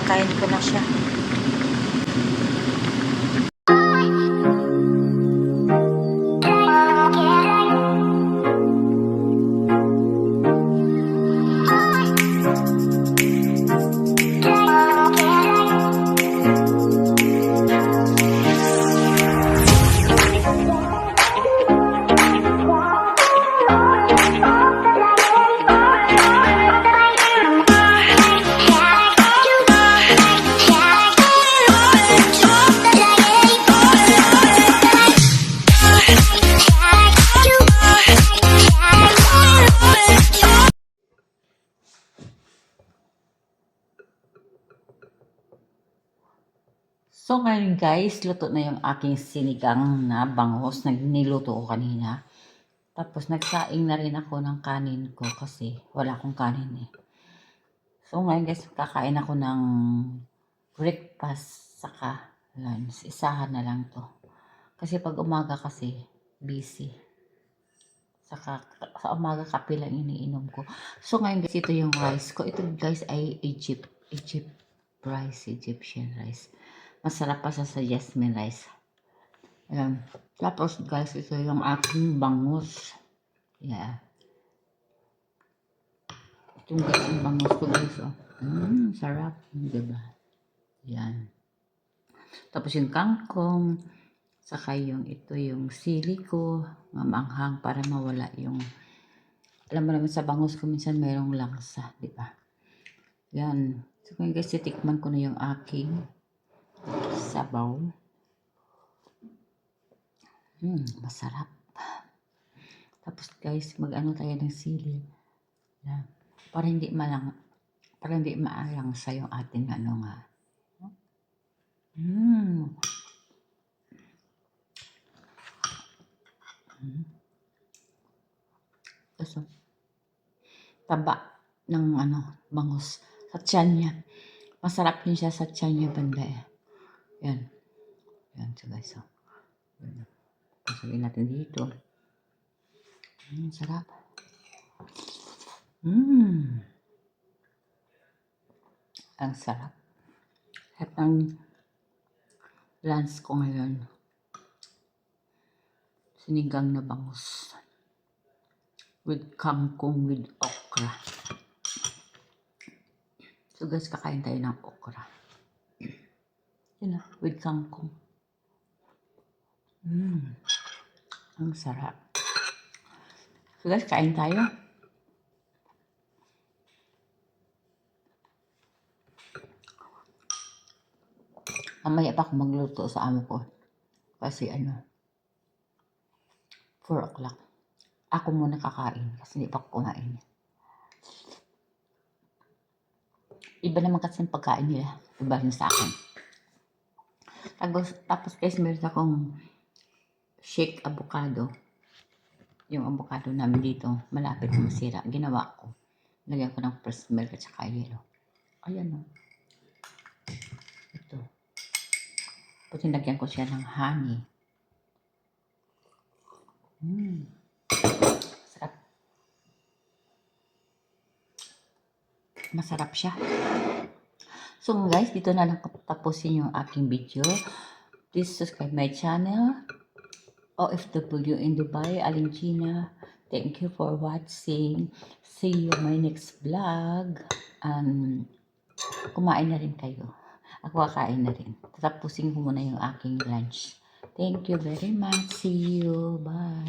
Papakain ko na siya. So ngayon guys, luto na yung aking sinigang na bangus na niluto ko kanina. Tapos nagsaing na rin ako ng kanin ko kasi wala akong kanin eh. So ngayon guys, kakain ako ng breakfast saka lunch. Isahan na lang to. Kasi pag umaga kasi busy. Saka sa umaga kape lang iniinom ko. So ngayon guys, ito yung rice ko. Ito guys ay Egyptian rice. Masarap pa sa jasmine rice. Ayan. Tapos guys, ito yung aking bangus. Yeah. Ito guys, yung bangus ko guys. Oh. Sarap. Diba? Yan. Tapos yung kangkong. Saka yung ito yung sili ko. Mamanghang para mawala yung... Alam mo naman sa bangus ko minsan mayroong langsa. Diba? Yan. So guys, titikman ko na yung aking sabaw. Masarap. Tapos guys, mag-ano tayo ng sili. Yan. Para hindi maalang sa yung ating ano nga. Tapos taba ng ano, bangus sa tiyan niya. Masarap din siya sa tiyan niya banda eh. Yan. Yan so guys. So. Pasabihin natin dito. Sarap. Ang sarap. At ang lunch ko ngayon. Sinigang na bangus. With kangkong with okra. So guys, kakain tayo ng okra. Yun na, with kangkong. Ang sarap. So guys, kain tayo. Mamaya pa ako magluto sa amo ko. Kasi 4 o'clock. Ako muna kakain kasi hindi pa ako kumain. Iba naman kasi yung pagkain nila. Iba rin sa akin. Tapos guys, meron akong shake avocado. Yung avocado namin dito, malapit na masira. Ginawa ko. Lagyan ko ng fresh milk at saka yelo. Ayan o. Ito. Tapos nilagyan ko siya ng honey. Sarap. Masarap siya. So guys, dito na lang tapusin yung aking video. Please subscribe my channel. OFW in Dubai, Aling Gina. Thank you for watching. See you my next vlog. Kumain na rin kayo. Ako kakain na rin. Tapusin ko muna yung aking lunch. Thank you very much. See you. Bye.